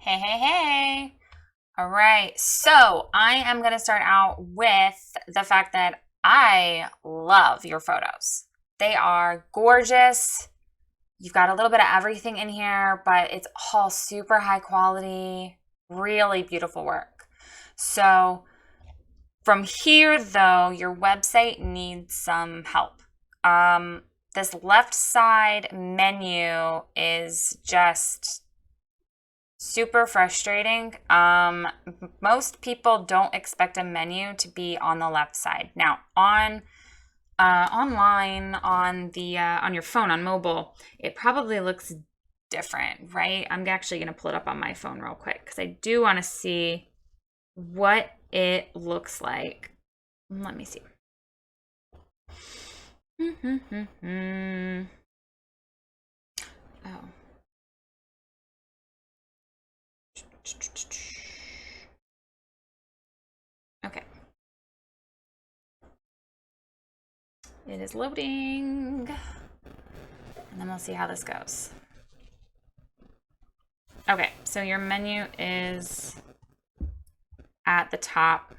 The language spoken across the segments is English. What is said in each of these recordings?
Hey, hey, hey. All right. So I am going to start out with the fact that I love your photos. They are gorgeous. You've got a little bit of everything in here, but it's all super high quality, really beautiful work. So from here, though, your website needs some help. This left side menu is just super frustrating. Most people don't expect a menu to be on the left side. Now, on online on your phone on mobile, it probably looks different, right? I'm actually going to pull it up on my phone real quick because I do want to see what it looks like. Let me see. Oh. Okay. It is loading. And then we'll see how this goes. Okay, so your menu is at the top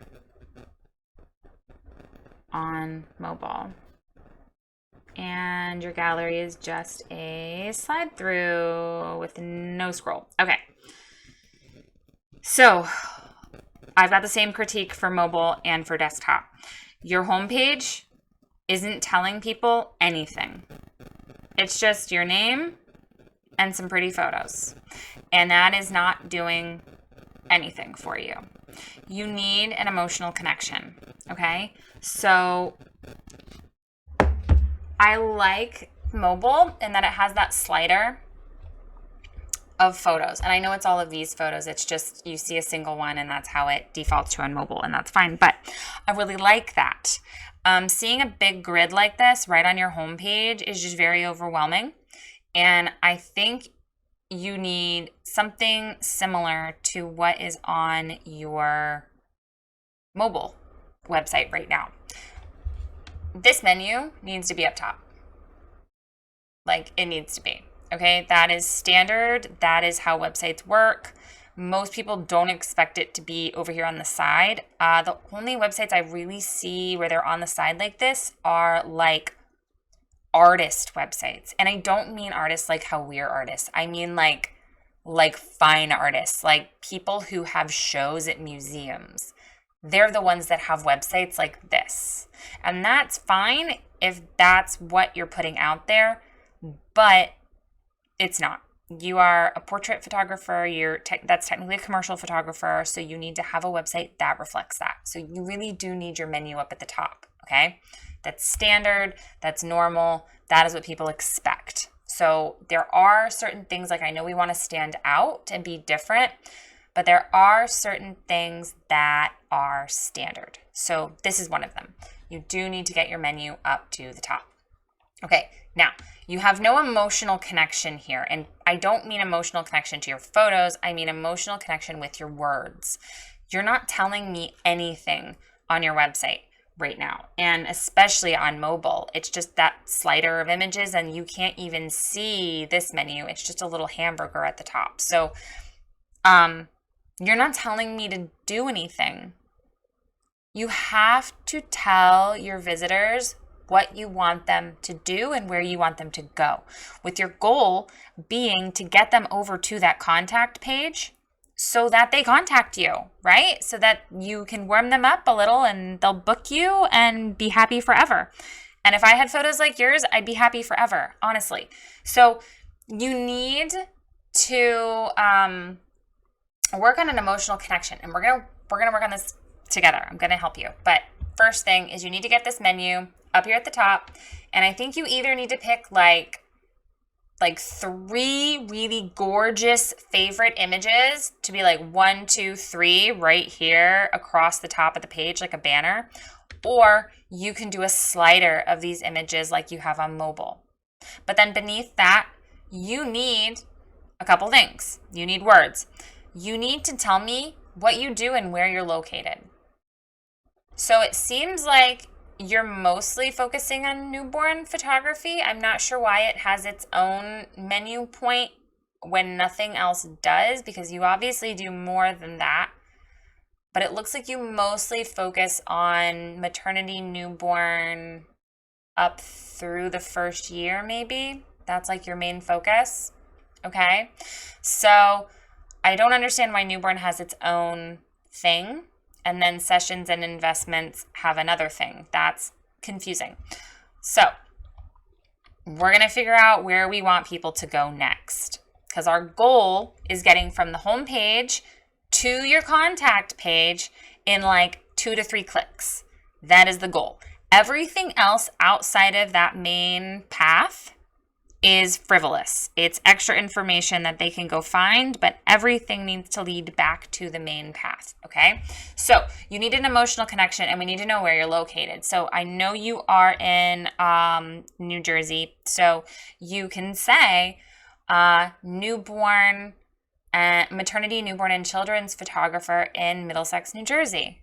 on mobile. And your gallery is just a slide through with no scroll. Okay. So I've got the same critique for mobile and for desktop. Your homepage isn't telling people anything. It's just your name and some pretty photos. And that is not doing anything for you. You need an emotional connection, okay? So I like mobile in that it has that slider of photos. And I know it's all of these photos. It's just you see a single one and that's how it defaults to on mobile, and that's fine. But I really like that. Seeing a big grid like this right on your homepage is just very overwhelming. And I think you need something similar to what is on your mobile website right now. This menu needs to be up top. Like it needs to be. Okay, that is standard. That is how websites work. Most people don't expect it to be over here on the side. The only websites I really see where they're on the side like this are like artist websites. And I don't mean artists like how we're artists. I mean like fine artists, like people who have shows at museums. They're the ones that have websites like this. And that's fine if that's what you're putting out there, but it's not. You are a portrait photographer. That's technically a commercial photographer. So you need to have a website that reflects that. So you really do need your menu up at the top. Okay. That's standard. That's normal. That is what people expect. So there are certain things, like I know we want to stand out and be different, but there are certain things that are standard. So this is one of them. You do need to get your menu up to the top. Okay, now you have no emotional connection here. And I don't mean emotional connection to your photos. I mean emotional connection with your words. You're not telling me anything on your website right now. And especially on mobile, it's just that slider of images and you can't even see this menu. It's just a little hamburger at the top. So you're not telling me to do anything. You have to tell your visitors what you want them to do and where you want them to go, with your goal being to get them over to that contact page so that they contact you, right? So that you can warm them up a little and they'll book you and be happy forever. And if I had photos like yours, I'd be happy forever, honestly. So you need to work on an emotional connection, and we're gonna work on this together. I'm gonna help you. But first thing is you need to get this menu up here at the top, and I think you either need to pick like 3 really gorgeous favorite images to be like 1, 2, 3 right here across the top of the page like a banner, or you can do a slider of these images like you have on mobile. But then beneath that, you need a couple things. You need words. You need to tell me what you do and where you're located. So it seems like you're mostly focusing on newborn photography. I'm not sure why it has its own menu point when nothing else does, because you obviously do more than that. But it looks like you mostly focus on maternity, newborn, up through the first year, maybe. That's like your main focus. Okay. So I don't understand why newborn has its own thing, and then sessions and investments have another thing. That's confusing. So we're going to figure out where we want people to go next, because our goal is getting from the home page to your contact page in like 2 to 3 clicks. That is the goal. Everything else outside of that main path is frivolous. It's extra information that they can go find, but everything needs to lead back to the main path, okay? So you need an emotional connection, and we need to know where you're located. So I know you are in New Jersey, so you can say newborn, maternity, newborn, and children's photographer in Middlesex, New Jersey.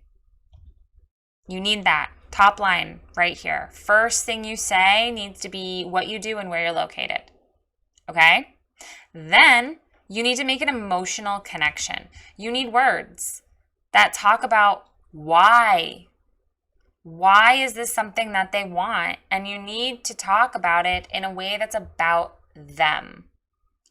You need that. Top line right here. First thing you say needs to be what you do and where you're located. Okay? Then you need to make an emotional connection. You need words that talk about why. Why is this something that they want? And you need to talk about it in a way that's about them.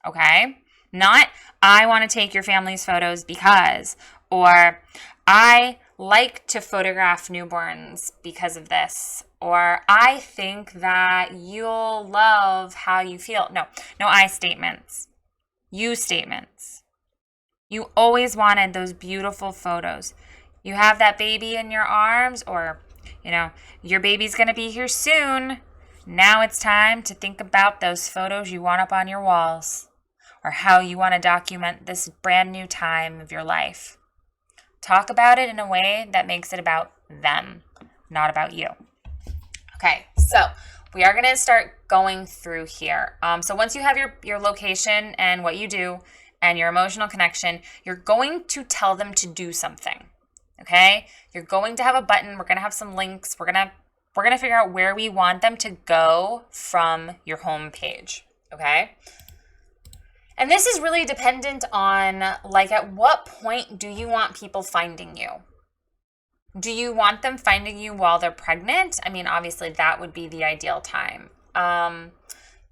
Okay? Not, I want to take your family's photos because, or I like to photograph newborns because of this, or I think that you'll love how you feel. No I statements. You statements. You always wanted those beautiful photos. You have that baby in your arms, or, your baby's going to be here soon. Now it's time to think about those photos you want up on your walls, or how you want to document this brand new time of your life. Talk about it in a way that makes it about them, not about you. Okay, so we are going to start going through here. So once you have your location and what you do and your emotional connection, you're going to tell them to do something. Okay? You're going to have a button. We're going to have some links. We're going to figure out where we want them to go from your home page. Okay? And this is really dependent on, like, at what point do you want people finding you? Do you want them finding you while they're pregnant? I mean, obviously, that would be the ideal time.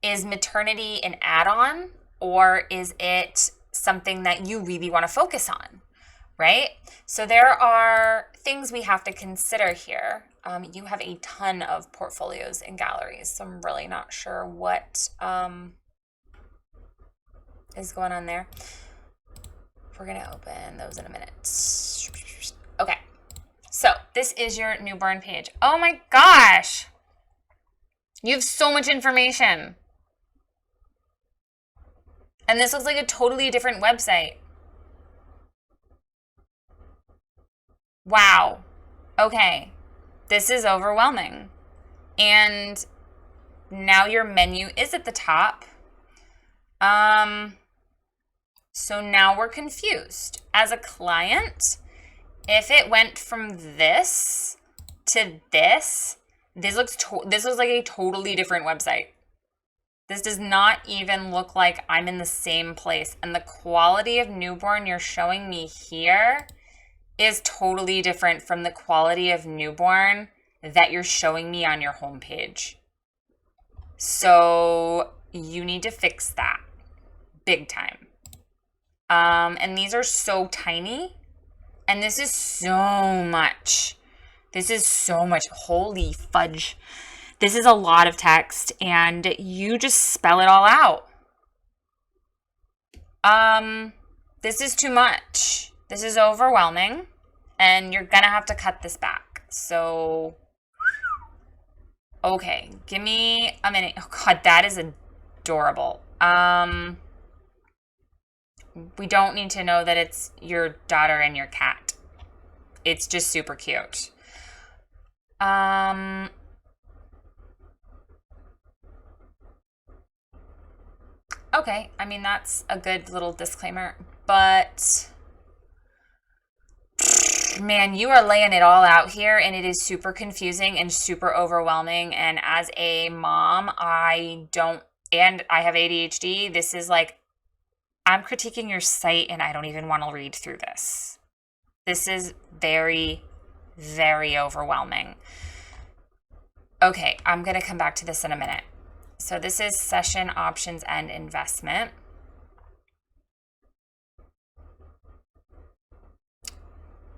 Is maternity an add-on, or is it something that you really want to focus on, right? So there are things we have to consider here. You have a ton of portfolios and galleries, so I'm really not sure what is going on there. We're going to open those in a minute. Okay. So this is your newborn page. Oh my gosh. You have so much information. And this looks like a totally different website. Wow. Okay. This is overwhelming. And now your menu is at the top. So now we're confused. As a client, if it went from this to this looks like a totally different website. This does not even look like I'm in the same place. And the quality of newborn you're showing me here is totally different from the quality of newborn that you're showing me on your homepage. So you need to fix that big time. And these are so tiny, and this is so much. This is so much. Holy fudge. This is a lot of text, and you just spell it all out. This is too much. This is overwhelming, and you're gonna have to cut this back. So, okay, give me a minute. Oh God, that is adorable. We don't need to know that it's your daughter and your cat. It's just super cute. Okay, I mean, that's a good little disclaimer, but man, you are laying it all out here, and it is super confusing and super overwhelming. And as a mom, I have ADHD. This is like I'm critiquing your site and I don't even want to read through this. This is very, very overwhelming. Okay, I'm going to come back to this in a minute. So this is session options and investment.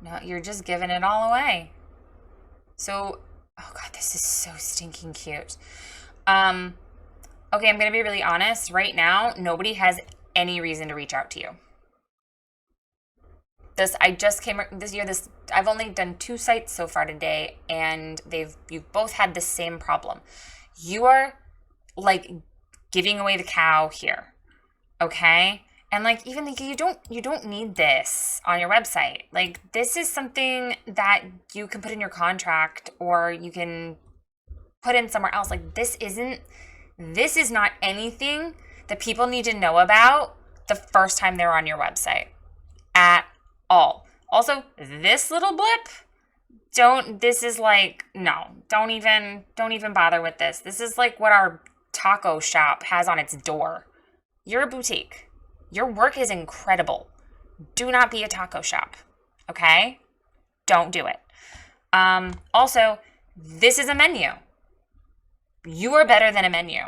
No, you're just giving it all away. So, oh God, this is so stinking cute. Okay, I'm going to be really honest. Right now, nobody has any reason to reach out to you. I've only done 2 sites so far today, and you've both had the same problem. You are like giving away the cow here. Okay? And like, even like, you don't need this on your website. Like, this is something that you can put in your contract, or you can put in somewhere else. Like, this is not anything that people need to know about the first time they're on your website at all. Also, this little blip, don't even bother with this. This is like what our taco shop has on its door. You're a boutique. Your work is incredible. Do not be a taco shop, okay? Don't do it. Also, this is a menu. You are better than a menu.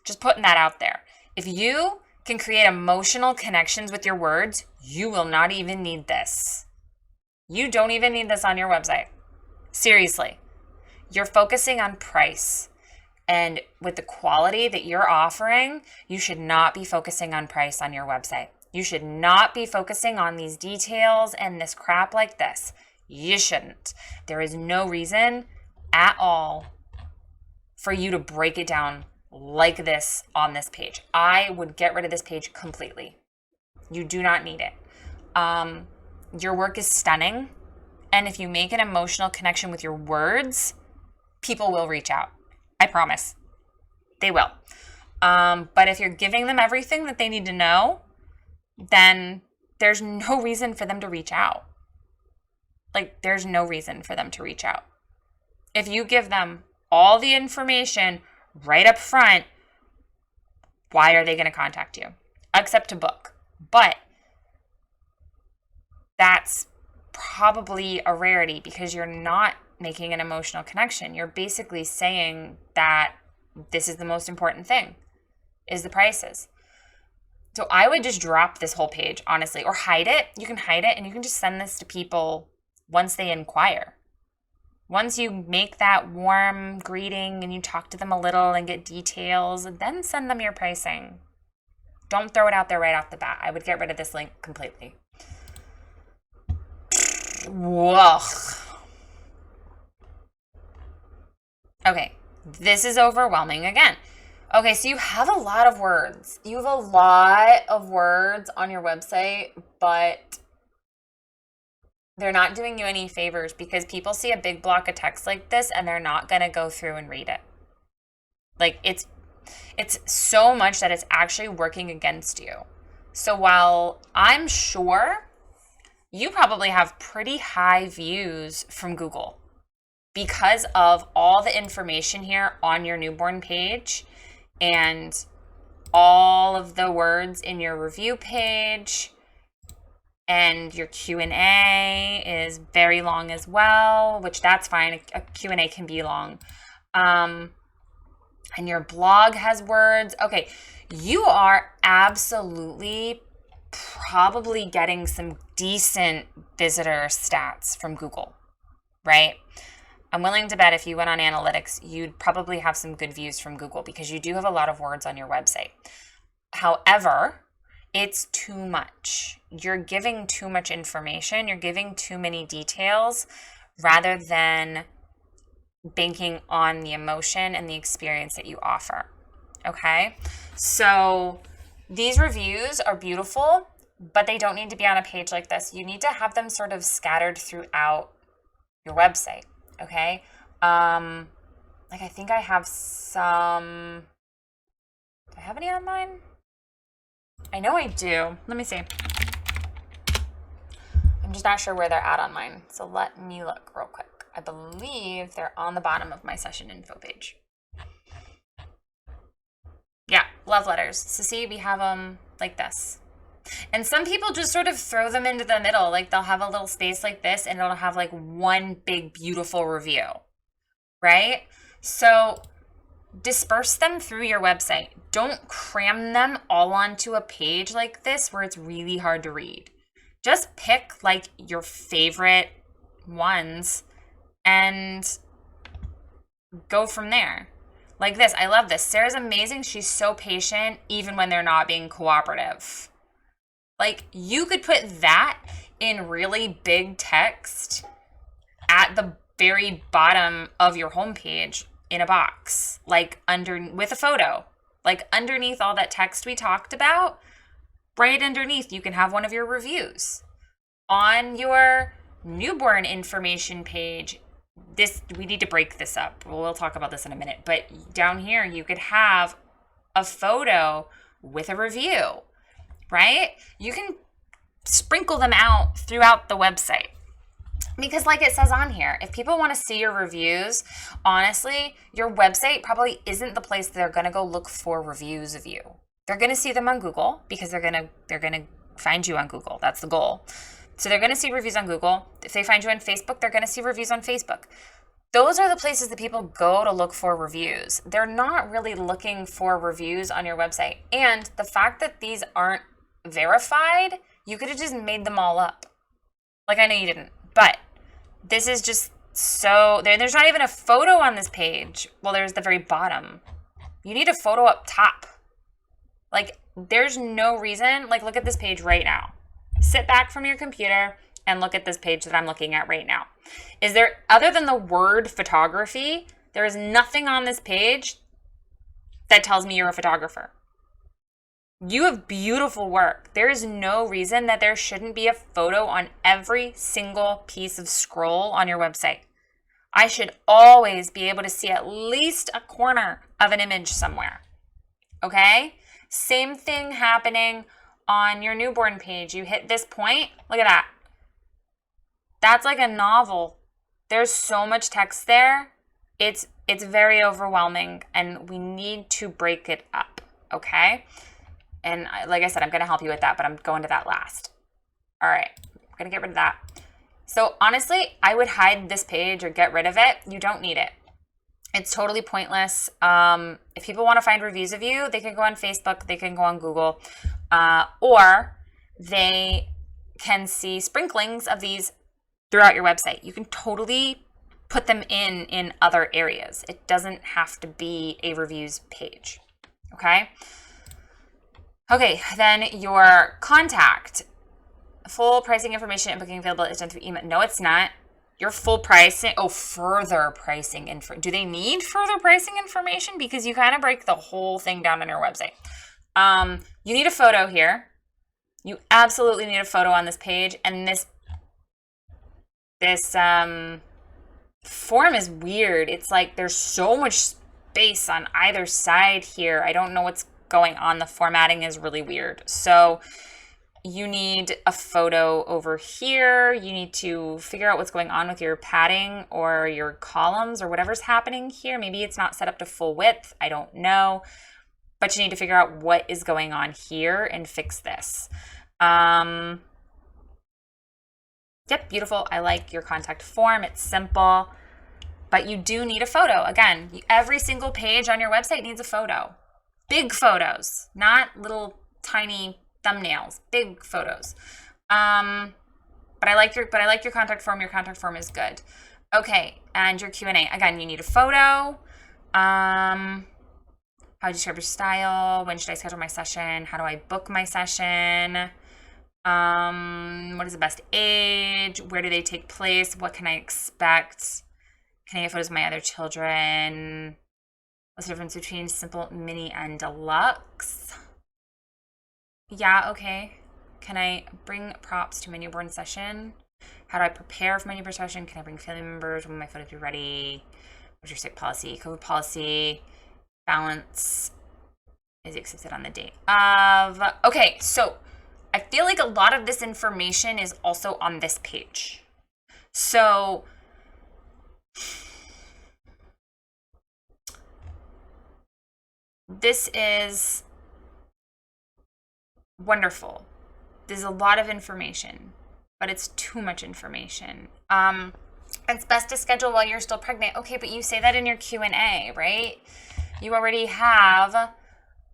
Just putting that out there. If you can create emotional connections with your words, you will not even need this. You don't even need this on your website. Seriously. You're focusing on price. And with the quality that you're offering, you should not be focusing on price on your website. You should not be focusing on these details and this crap like this. You shouldn't. There is no reason at all for you to break it down like this on this page. I would get rid of this page completely. You do not need it. Your work is stunning. And if you make an emotional connection with your words, people will reach out. I promise. They will. But if you're giving them everything that they need to know, then there's no reason for them to reach out. Like, there's no reason for them to reach out. If you give them all the information right up front, why are they going to contact you? Except to book. But that's probably a rarity because you're not making an emotional connection. You're basically saying that this is the most important thing, is the prices. So I would just drop this whole page, honestly, or hide it. You can hide it and you can just send this to people once they inquire. Once you make that warm greeting and you talk to them a little and get details, then send them your pricing. Don't throw it out there right off the bat. I would get rid of this link completely. Whoa. Okay, this is overwhelming again. Okay, so you have a lot of words. You have a lot of words on your website, but they're not doing you any favors because people see a big block of text like this and they're not going to go through and read it. Like, it's so much that it's actually working against you. So while I'm sure you probably have pretty high views from Google, because of all the information here on your newborn page and all of the words in your review page, and your Q&A is very long as well, which that's fine. A Q&A can be long. And your blog has words. Okay, you are absolutely probably getting some decent visitor stats from Google, right? I'm willing to bet if you went on analytics, you'd probably have some good views from Google because you do have a lot of words on your website. However, it's too much. You're giving too much information. You're giving too many details rather than banking on the emotion and the experience that you offer. Okay? So these reviews are beautiful, but they don't need to be on a page like this. You need to have them sort of scattered throughout your website. Okay. Like I think I have some, do I have any on mine? I know I do. Let me see. I'm just not sure where they're at on mine. So let me look real quick. I believe they're on the bottom of my session info page. Yeah, love letters. So see, we have them like this. And some people just sort of throw them into the middle. Like they'll have a little space like this and it'll have like one big, beautiful review, right? So disperse them through your website. Don't cram them all onto a page like this where it's really hard to read. Just pick like your favorite ones and go from there. Like this. I love this. Sarah's amazing. She's so patient even when they're not being cooperative. Like you could put that in really big text at the very bottom of your homepage in a box, like with a photo, like underneath all that text we talked about, right underneath, you can have one of your reviews. On your newborn information page, we need to break this up. We'll talk about this in a minute, but down here, you could have a photo with a review, right? You can sprinkle them out throughout the website. Because like it says on here, if people want to see your reviews, honestly, your website probably isn't the place they're going to go look for reviews of you. They're going to see them on Google because they're going to find you on Google. That's the goal. So they're going to see reviews on Google. If they find you on Facebook, they're going to see reviews on Facebook. Those are the places that people go to look for reviews. They're not really looking for reviews on your website. And the fact that these aren't verified, you could have just made them all up. Like, I know you didn't, but this is just so, there's not even a photo on this page. Well, there's the very bottom. You need a photo up top. Like, there's no reason, like, look at this page right now. Sit back from your computer and look at this page that I'm looking at right now. Is there, other than the word photography, there is nothing on this page that tells me you're a photographer. You have beautiful work. There is no reason that there shouldn't be a photo on every single piece of scroll on your website. I should always be able to see at least a corner of an image somewhere. Okay? Same thing happening on your newborn page. You hit this point. Look at that. That's like a novel. There's so much text there. It's very overwhelming and we need to break it up. Okay? And like I said, I'm going to help you with that, but I'm going to that last. All right, I'm going to get rid of that. So honestly, I would hide this page or get rid of it. You don't need it. It's totally pointless. If people want to find reviews of you, they can go on Facebook, they can go on Google, or they can see sprinklings of these throughout your website. You can totally put them in other areas. It doesn't have to be a reviews page, okay? Okay, then your contact. Full pricing information and booking available is done through email. No, it's not. Your full pricing. Oh, further pricing info. Do they need further pricing information? Because you kind of break the whole thing down on your website. You need a photo here. You absolutely need a photo on this page. And this form is weird. It's like there's so much space on either side here. I don't know what's going on. The formatting is really weird. So you need a photo over here. You need to figure out what's going on with your padding or your columns or whatever's happening here. Maybe it's not set up to full width. I don't know. But you need to figure out what is going on here and fix this. Yep, beautiful. I like your contact form. It's simple. But you do need a photo. Again, every single page on your website needs a photo. Big photos, not little tiny thumbnails, big photos. But I like your contact form. Your contact form is good. Okay, and your Q&A. Again, you need a photo. How do you describe your style? When should I schedule my session? How do I book my session? What is the best age? Where do they take place? What can I expect? Can I get photos of my other children? What's the difference between simple, mini, and deluxe? Yeah, okay. Can I bring props to my newborn session? How do I prepare for my newborn session? Can I bring family members? When will my photos be ready? What's your sick policy? COVID policy? Balance is accepted on the date of. Okay, so I feel like a lot of this information is also on this page. So this is wonderful. there's a lot of information, but it's too much information. It's best to schedule while you're still pregnant. Okay, but you say that in your Q&A, right? You already have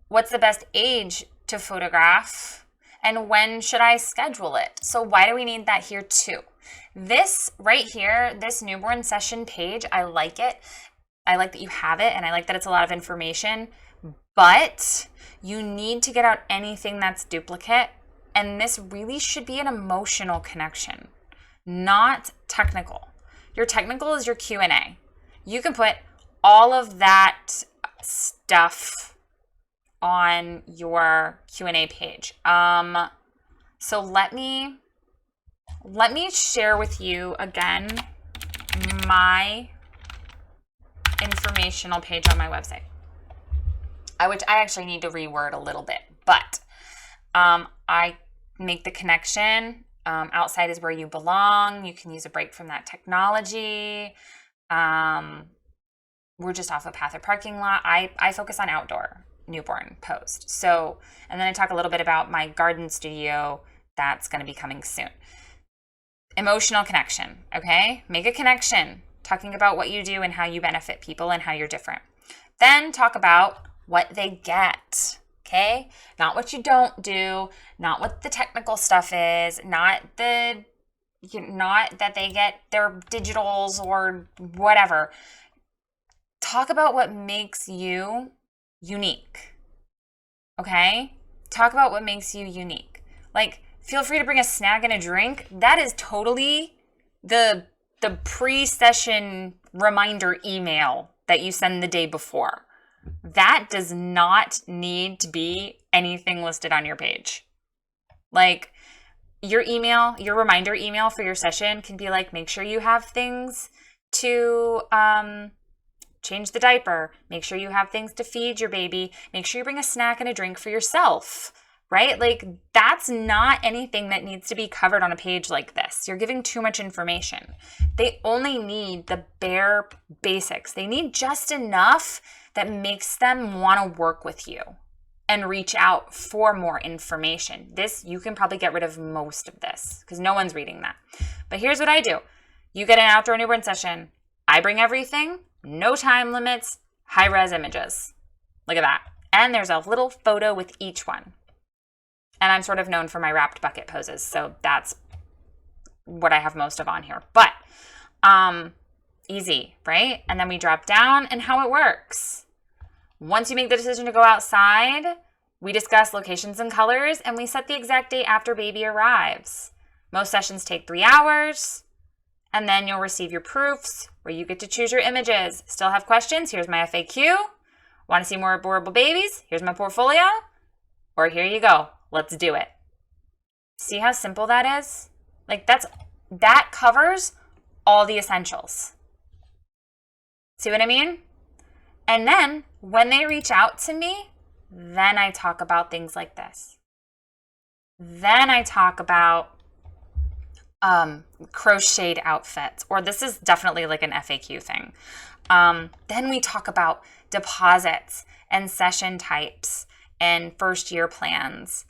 what's the best age to photograph and when should I schedule it? So why do we need that here too? This right here, this newborn session page, I like it. I like that you have it, and I like that it's a lot of information, but you need to get out anything that's duplicate, and this really should be an emotional connection, not technical. Your technical is your Q&A. You can put all of that stuff on your Q&A page. So let me share with you again my informational page on my website, which I actually need to reword a little bit, but I make the connection. Outside is where you belong. You can use a break from that technology. We're just off a path or parking lot. I focus on outdoor newborn post. So, and then I talk a little bit about my garden studio that's going to be coming soon. Emotional connection, okay? Make a connection, talking about what you do and how you benefit people and how you're different. Then talk about what they get, okay? Not what you don't do, not what the technical stuff is, not that they get their digitals or whatever. Talk about what makes you unique, okay? Talk about what makes you unique. Like, feel free to bring a snack and a drink. That is totally the pre-session reminder email that you send the day before. That does not need to be anything listed on your page. Like, your email, your reminder email for your session can be like, make sure you have things to change the diaper. Make sure you have things to feed your baby. Make sure you bring a snack and a drink for yourself, right? Like, that's not anything that needs to be covered on a page like this. You're giving too much information. They only need the bare basics. They need just enough that makes them want to work with you and reach out for more information. This, you can probably get rid of most of this because no one's reading that. But here's what I do. You get an outdoor newborn session. I bring everything, no time limits, high-res images. Look at that. And there's a little photo with each one. And I'm sort of known for my wrapped bucket poses, so that's what I have most of on here. But easy, right? And then we drop down and how it works. Once you make the decision to go outside, we discuss locations and colors, and we set the exact date after baby arrives. Most sessions take 3 hours, and then you'll receive your proofs where you get to choose your images. Still have questions? Here's my FAQ. Want to see more adorable babies? Here's my portfolio. Or here you go. Let's do it. See how simple that is? Like, that covers all the essentials. See what I mean? And then when they reach out to me, then I talk about things like this. Then I talk about crocheted outfits, or this is definitely like an FAQ thing. Then we talk about deposits and session types and first year plans.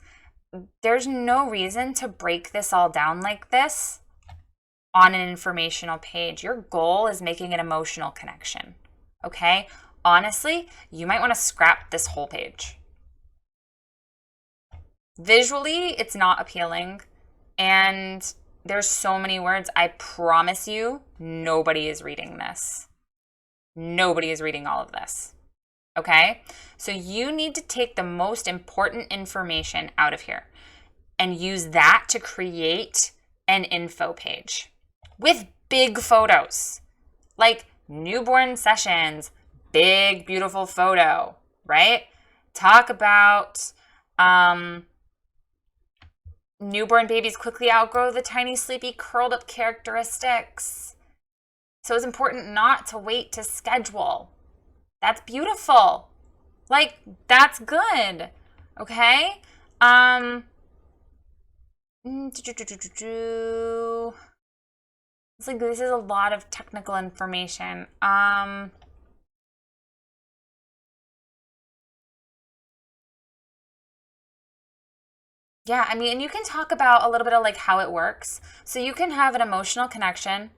There's no reason to break this all down like this on an informational page. Your goal is making an emotional connection, okay? Honestly, you might want to scrap this whole page. Visually, it's not appealing, and there's so many words. I promise you, nobody is reading this. Nobody is reading all of this, okay? So you need to take the most important information out of here and use that to create an info page with big photos, like newborn sessions, big, beautiful photo, right? Talk about newborn babies quickly outgrow the tiny, sleepy, curled up characteristics. So it's important not to wait to schedule. That's beautiful. Like, that's good. Okay? It's like, this is a lot of technical information. Yeah, I mean, and you can talk about a little bit of like how it works. So you can have an emotional connection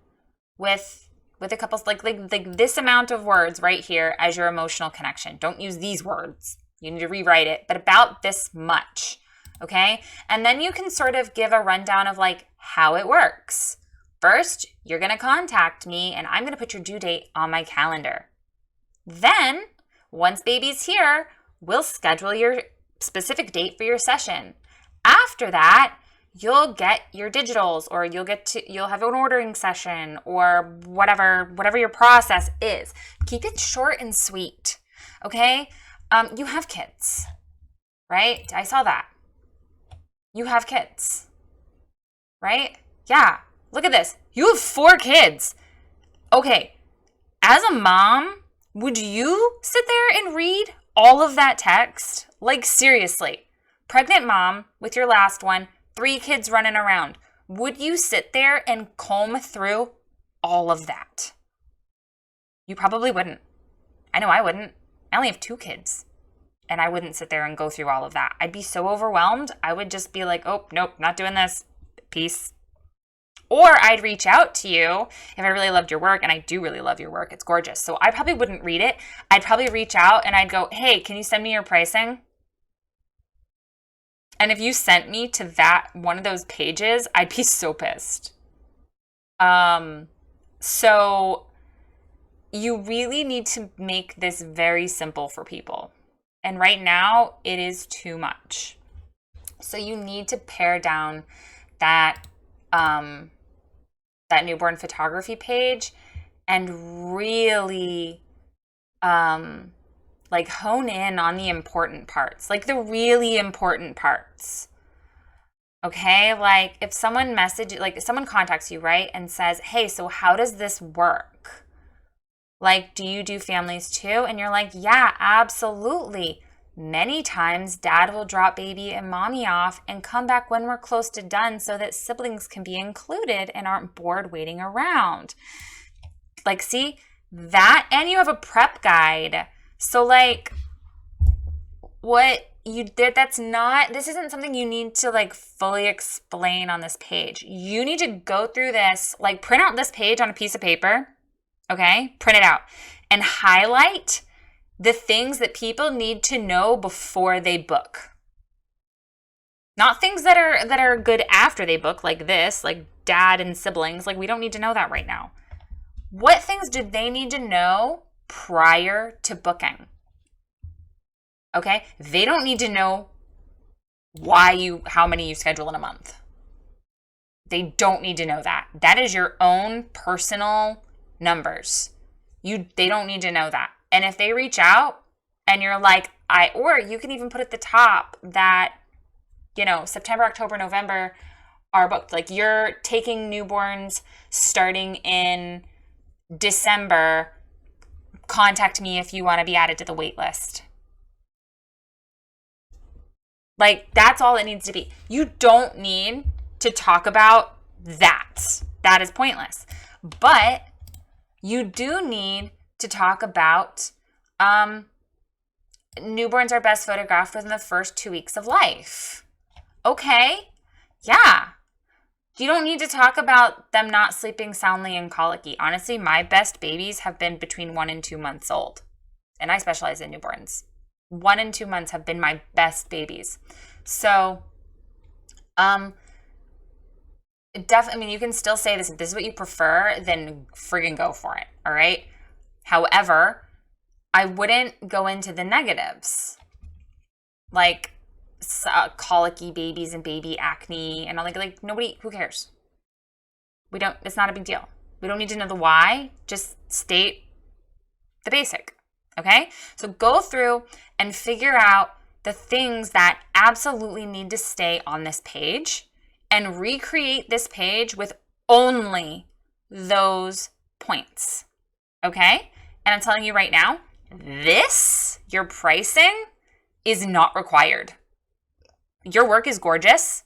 with a couple, like this amount of words right here as your emotional connection. Don't use these words. You need to rewrite it, but about this much. Okay? And then you can sort of give a rundown of like how it works. First, you're going to contact me and I'm going to put your due date on my calendar. Then, once baby's here, we'll schedule your specific date for your session. After that, you'll get your digitals, or you'll have an ordering session, or whatever your process is. Keep it short and sweet. Okay? You have kids, right? I saw that. You have kids, right? Yeah. Look at this. You have 4 kids. Okay. As a mom, would you sit there and read all of that text? Like, seriously. Pregnant mom with your last one, 3 kids running around. Would you sit there and comb through all of that? You probably wouldn't. I know I wouldn't. I only have 2 kids. And I wouldn't sit there and go through all of that. I'd be so overwhelmed. I would just be like, oh, nope, not doing this. Peace. Or I'd reach out to you if I really loved your work, and I do really love your work. It's gorgeous. So I probably wouldn't read it. I'd probably reach out and I'd go, hey, can you send me your pricing? And if you sent me to that one of those pages, I'd be so pissed. So you really need to make this very simple for people. And right now, it is too much. So you need to pare down that that newborn photography page and really like hone in on the important parts, like the really important parts. Okay? Like if someone contacts you, right, and says, hey, so how does this work? Like, do you do families too? And you're like, yeah, absolutely. Many times dad will drop baby and mommy off and come back when we're close to done so that siblings can be included and aren't bored waiting around. Like, see that? And you have a prep guide. So like what you did, this isn't something you need to like fully explain on this page. You need to go through this, like print out this page on a piece of paper. Okay, print it out and highlight the things that people need to know before they book. Not things that are good after they book, like this, like dad and siblings. Like we don't need to know that right now. What things do they need to know prior to booking? Okay, they don't need to know how many you schedule in a month. They don't need to know that. That is your own personal numbers. They don't need to know that. And if they reach out and you're like, or you can even put at the top that, September, October, November are booked. Like you're taking newborns starting in December. Contact me if you want to be added to the wait list. Like that's all it needs to be. You don't need to talk about that. That is pointless. But you do need to talk about newborns are best photographed within the first 2 weeks of life. Okay, yeah. You don't need to talk about them not sleeping soundly and colicky. Honestly, my best babies have been between 1 and 2 months old, and I specialize in newborns. 1 and 2 months have been my best babies. So, you can still say this. If this is what you prefer, then friggin' go for it. All right. However, I wouldn't go into the negatives, like colicky babies and baby acne and all like nobody. Who cares? It's not a big deal. We don't need to know the why. Just state the basic. Okay. So go through and figure out the things that absolutely need to stay on this page and recreate this page with only those points. Okay? And I'm telling you right now, your pricing is not required. Your work is gorgeous.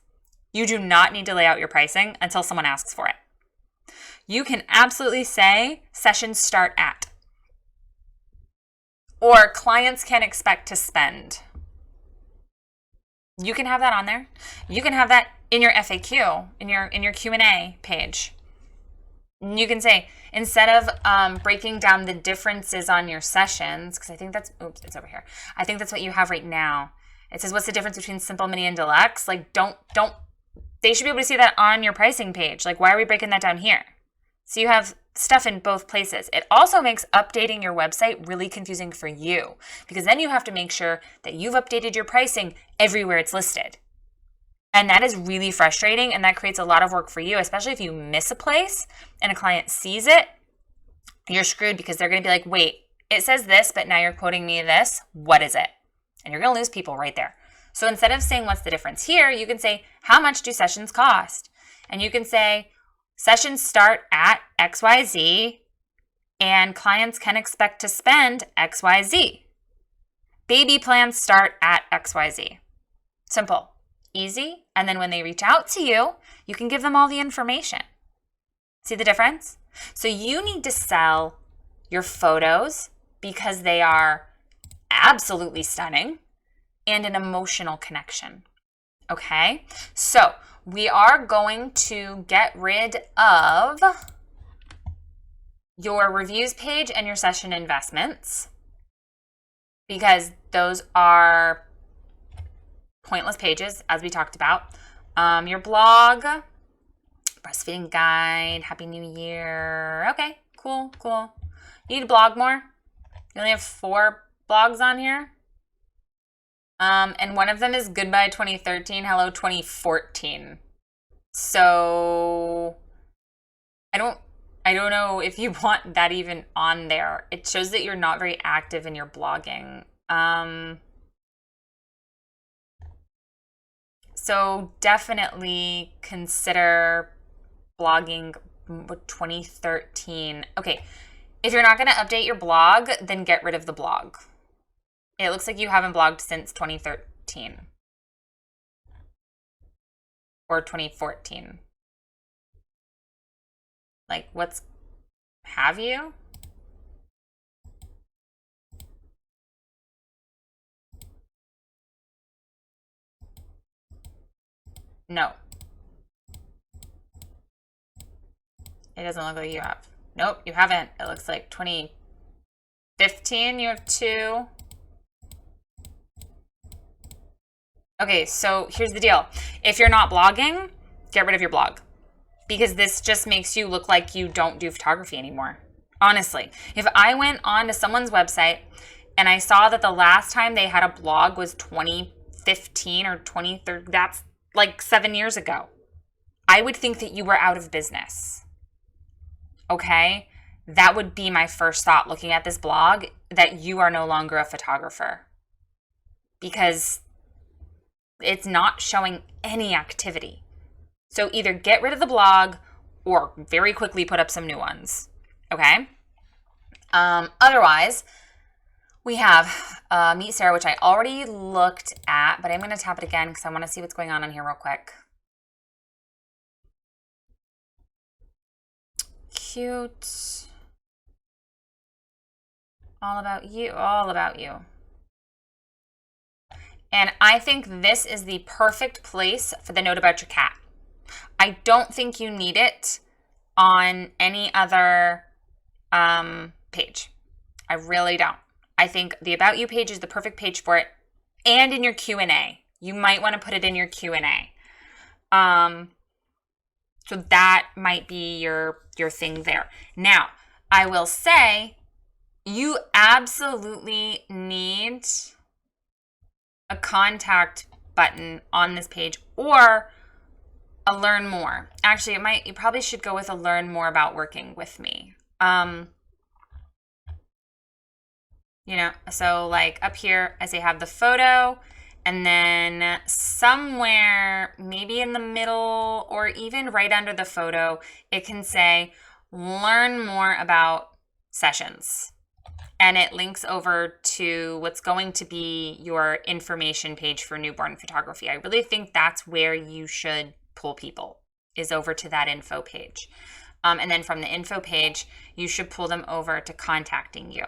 You do not need to lay out your pricing until someone asks for it. You can absolutely say sessions start at, or clients can expect to spend. You can have that on there. You can have that in your FAQ, in your Q&A page. You can say, instead of breaking down the differences on your sessions, because I think that's, oops, it's over here. I think that's what you have right now. It says, what's the difference between Simple, Mini, and Deluxe? Like, they should be able to see that on your pricing page. Like, why are we breaking that down here? So you have stuff in both places. It also makes updating your website really confusing for you, because then you have to make sure that you've updated your pricing everywhere it's listed. And that is really frustrating, and that creates a lot of work for you, especially if you miss a place and a client sees it. You're screwed, because they're going to be like, wait, it says this, but now you're quoting me this. What is it? And you're going to lose people right there. So instead of saying what's the difference here, you can say, how much do sessions cost? And you can say, sessions start at XYZ, and clients can expect to spend XYZ. Baby plans start at XYZ. Simple, easy, and then when they reach out to you, you can give them all the information. See the difference? So you need to sell your photos because they are absolutely stunning and an emotional connection. Okay, so we are going to get rid of your reviews page and your session investments, because those are pointless pages, as we talked about. Your blog, breastfeeding guide, Happy New Year. Okay, cool. You need to blog more. You only have 4 blogs on here. And one of them is Goodbye 2013, Hello 2014. So I don't know if you want that even on there. It shows that you're not very active in your blogging. So definitely consider blogging 2013. Okay, if you're not going to update your blog, then get rid of the blog. It looks like you haven't blogged since 2013 or 2014. Like, have you? No. It doesn't look like you have. Nope, you haven't. It looks like 2015, you have 2. Okay, so here's the deal. If you're not blogging, get rid of your blog, because this just makes you look like you don't do photography anymore. Honestly, if I went on to someone's website and I saw that the last time they had a blog was 2015 or 2013, that's like 7 years ago, I would think that you were out of business. Okay? That would be my first thought looking at this blog, that you are no longer a photographer, because it's not showing any activity. So either get rid of the blog or very quickly put up some new ones. Okay? Otherwise, we have Meet Sarah, which I already looked at, but I'm going to tap it again because I want to see what's going on here real quick. Cute. All about you. All about you. And I think this is the perfect place for the note about your cat. I don't think you need it on any other page. I really don't. I think the About You page is the perfect page for it, and in your Q&A. You might want to put it in your Q&A. So that might be your thing there. Now, I will say you absolutely need a contact button on this page, or a learn more. Actually, you probably should go with a learn more about working with me. So like up here, I say have the photo, and then somewhere, maybe in the middle or even right under the photo, it can say learn more about sessions. And it links over to what's going to be your information page for newborn photography. I really think that's where you should pull people, is over to that info page. And then from the info page, you should pull them over to contacting you.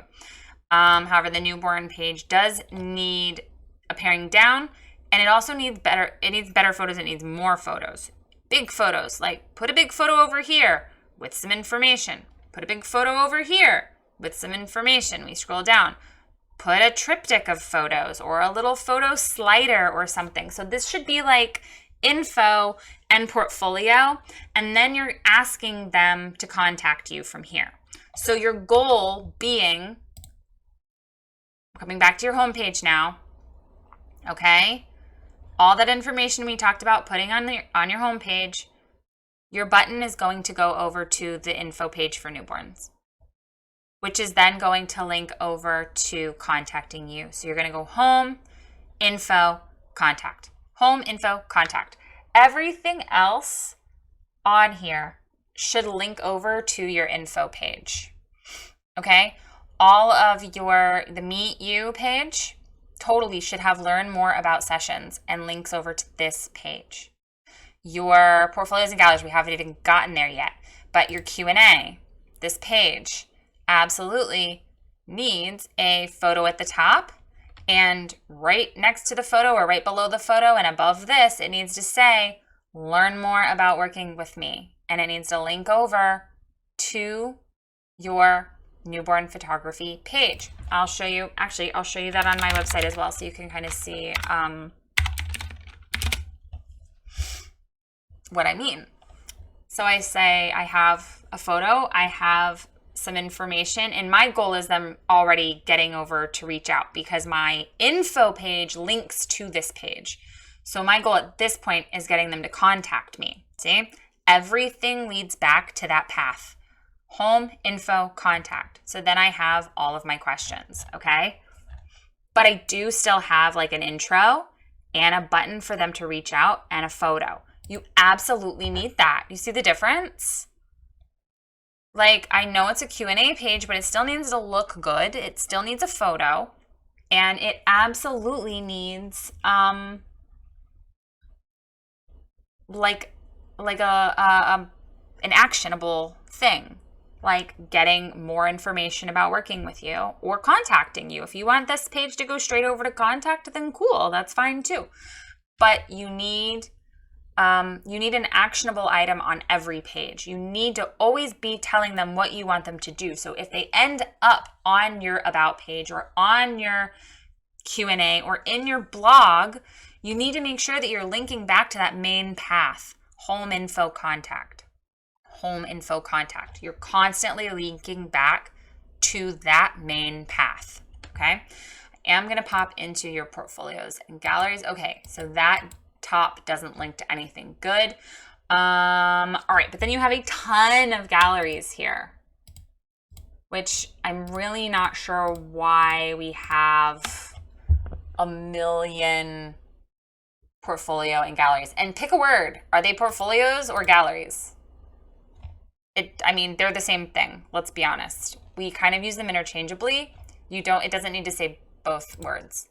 However, the newborn page does need a paring down And it also needs better photos. It needs more photos. Big photos, like put a big photo over here with some information. Put a big photo over here with some information. We scroll down. Put a triptych of photos or a little photo slider or something. So this should be like info and portfolio, and then you're asking them to contact you from here. So your goal being, coming back to your homepage now, okay? All that information we talked about putting on your homepage, your button is going to go over to the info page for newborns, which is then going to link over to contacting you. So you're going to go home, info, contact. Home, info, contact. Everything else on here should link over to your info page. Okay? All of the Meet You page totally should have learn more about sessions and links over to this page. Your portfolios and galleries, we haven't even gotten there yet, but your Q&A, this page, absolutely needs a photo at the top, and right next to the photo or right below the photo and above this, it needs to say, learn more about working with me. And it needs to link over to your newborn photography page. I'll show you that on my website as well, so you can kind of see what I mean. So I say I have a photo, I have some information, and my goal is them already getting over to reach out because my info page links to this page. So my goal at this point is getting them to contact me. See? Everything leads back to that path. Home, info, contact. So then I have all of my questions, okay? But I do still have like an intro and a button for them to reach out and a photo. You absolutely need that. You see the difference? Like, I know it's a Q&A page, but it still needs to look good. It still needs a photo, and it absolutely needs like an actionable thing, like getting more information about working with you or contacting you. If you want this page to go straight over to contact, then cool, that's fine too. But you need an actionable item on every page. You need to always be telling them what you want them to do. So if they end up on your About page or on your Q&A or in your blog, you need to make sure that you're linking back to that main path, home, info, contact. Home, info, contact. You're constantly linking back to that main path, okay? I am going to pop into your portfolios and galleries. Okay, so that top doesn't link to anything. Good. All right, but then you have a ton of galleries here, which I'm really not sure why we have a million portfolio and galleries. And pick a word. Are they portfolios or galleries? I mean, they're the same thing. Let's be honest. We kind of use them interchangeably. It doesn't need to say both words.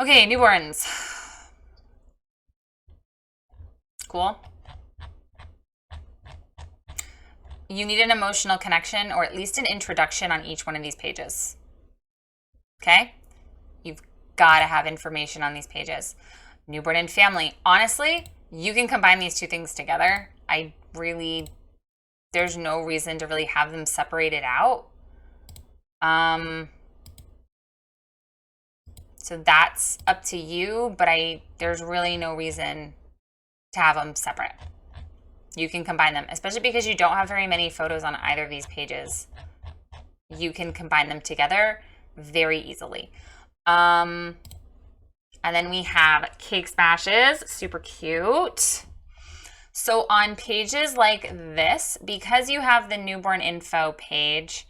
Okay, newborns. Cool. You need an emotional connection or at least an introduction on each one of these pages. Okay? You've got to have information on these pages. Newborn and family. Honestly, you can combine these two things together. There's no reason to really have them separated out. So that's up to you, but there's really no reason to have them separate. You can combine them, especially because you don't have very many photos on either of these pages. You can combine them together very easily. And then we have cake smashes, super cute. So on pages like this, because you have the newborn info page,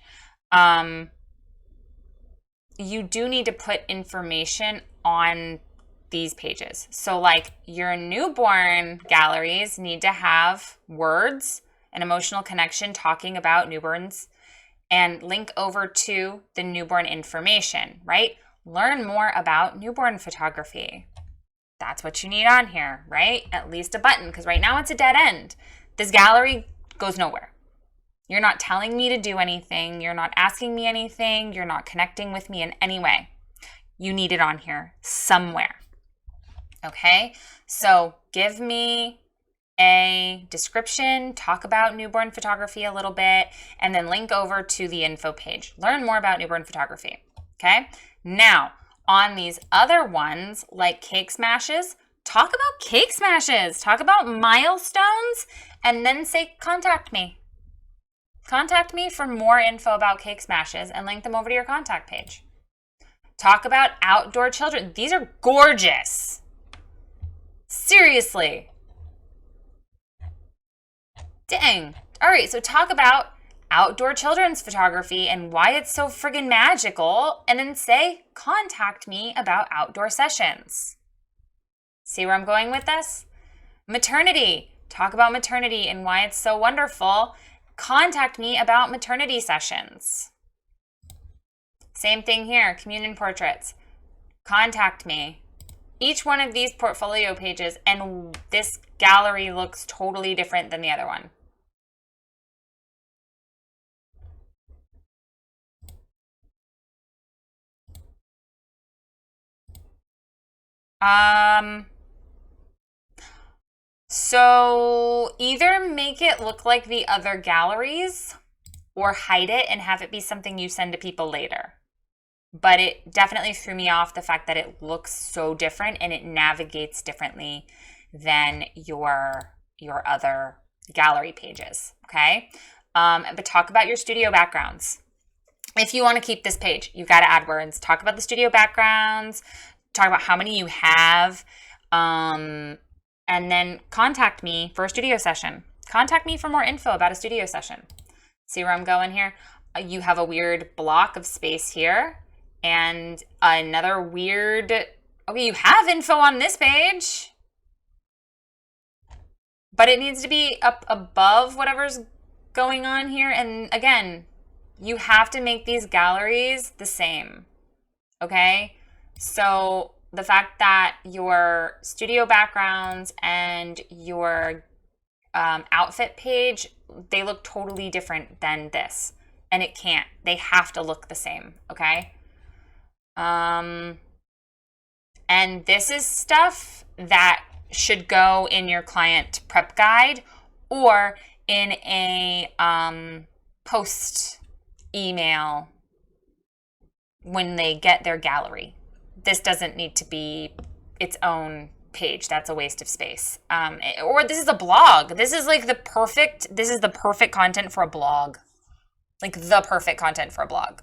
you do need to put information on these pages. So like your newborn galleries need to have words, an emotional connection talking about newborns, and link over to the newborn information, right? Learn more about newborn photography. That's what you need on here, right? At least a button, because right now it's a dead end. This gallery goes nowhere. You're not telling me to do anything. You're not asking me anything. You're not connecting with me in any way. You need it on here somewhere. Okay, so give me a description, talk about newborn photography a little bit, and then link over to the info page. Learn more about newborn photography. Okay, now on these other ones like cake smashes, talk about cake smashes, talk about milestones, and then say contact me. Contact me for more info about cake smashes and link them over to your contact page. Talk about outdoor children. These are gorgeous. Seriously. Dang. All right, so talk about outdoor children's photography and why it's so friggin' magical, and then say, contact me about outdoor sessions. See where I'm going with this? Maternity. Talk about maternity and why it's so wonderful. Contact me about maternity sessions. Same thing here, communion portraits. Contact me. Each one of these portfolio pages, and this gallery looks totally different than the other one. So either make it look like the other galleries or hide it and have it be something you send to people later. But it definitely threw me off the fact that it looks so different and it navigates differently than your other gallery pages, okay? But talk about your studio backgrounds. If you want to keep this page, you've got to add words. Talk about the studio backgrounds, talk about how many you have, and then contact me for a studio session. Contact me for more info about a studio session. See where I'm going here? You have a weird block of space here and another weird, okay, you have info on this page, but it needs to be up above whatever's going on here. And again, you have to make these galleries the same, okay? So the fact that your studio backgrounds and your outfit page, they look totally different than this. And it can't. They have to look the same, okay? And this is stuff that should go in your client prep guide or in a post email when they get their gallery. This doesn't need to be its own page. That's a waste of space. Or this is a blog. This is like the perfect content for a blog. Like the perfect content for a blog.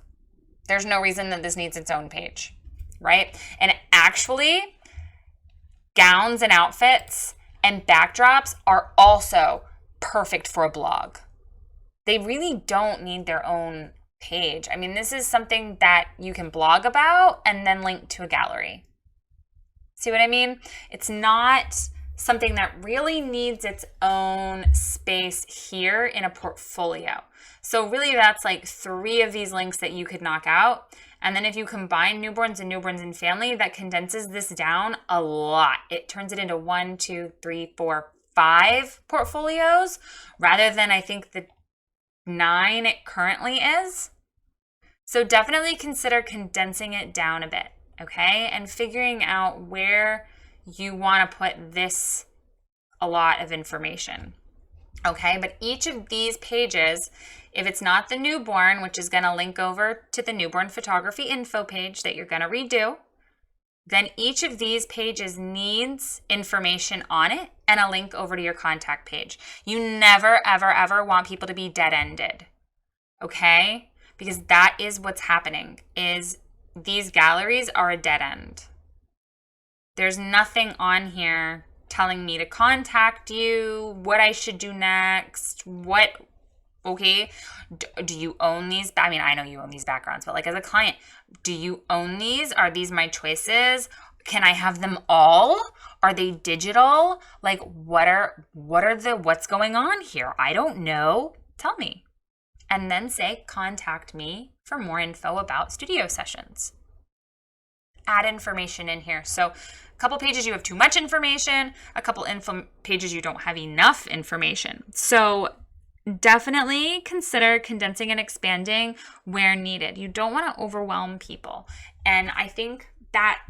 There's no reason that this needs its own page, right? And actually, gowns and outfits and backdrops are also perfect for a blog. They really don't need their own page. I mean, this is something that you can blog about and then link to a gallery. See what I mean? It's not something that really needs its own space here in a portfolio. So really that's like 3 of these links that you could knock out. And then if you combine newborns and family, that condenses this down a lot. It turns it into 1, 2, 3, 4, 5 portfolios rather than I think the 9 it currently is. So definitely consider condensing it down a bit, okay? And figuring out where you want to put this a lot of information, okay? But each of these pages, if it's not the newborn, which is going to link over to the newborn photography info page that you're going to redo, then each of these pages needs information on it and a link over to your contact page. You never, ever, ever want people to be dead-ended, okay? Because that is what's happening, is these galleries are a dead end. There's nothing on here telling me to contact you, what I should do next, okay, do you own these? I mean, I know you own these backgrounds, but like as a client, do you own these? Are these my choices? Can I have them all? Are they digital? Like what's going on here? I don't know. Tell me. And then say, contact me for more info about studio sessions. Add information in here. So a couple pages you have too much information, a couple pages you don't have enough information. So definitely consider condensing and expanding where needed. You don't want to overwhelm people. And I think that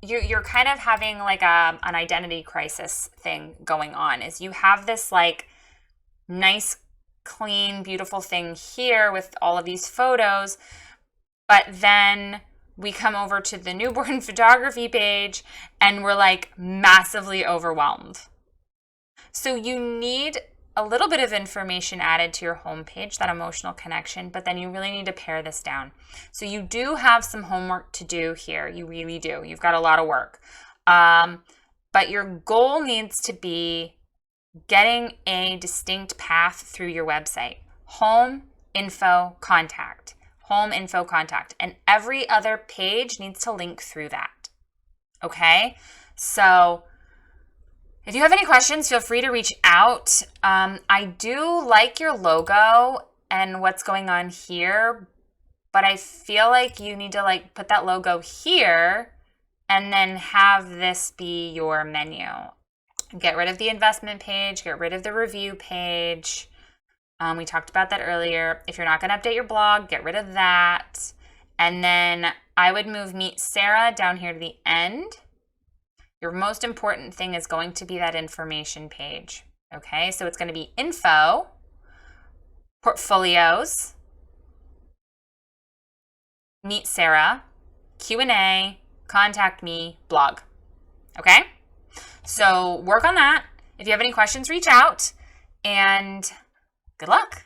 you're kind of having like an identity crisis thing going on. Is you have this like nice, clean, beautiful thing here with all of these photos, but then we come over to the newborn photography page and we're like massively overwhelmed. So you need a little bit of information added to your homepage, that emotional connection, but then you really need to pare this down. So you do have some homework to do here. You really do. You've got a lot of work. But your goal needs to be getting a distinct path through your website. Home, info, contact. Home, info, contact. And every other page needs to link through that. Okay? So if you have any questions, feel free to reach out. I do like your logo and what's going on here, but I feel like you need to like put that logo here and then have this be your menu. Get rid of the investment page, get rid of the review page. We talked about that earlier. If you're not going to update your blog, get rid of that. And then I would move Meet Sarah down here to the end. Your most important thing is going to be that information page. Okay, so it's going to be info, portfolios, Meet Sarah, Q&A, contact me, blog. Okay, so work on that. If you have any questions, reach out, and good luck.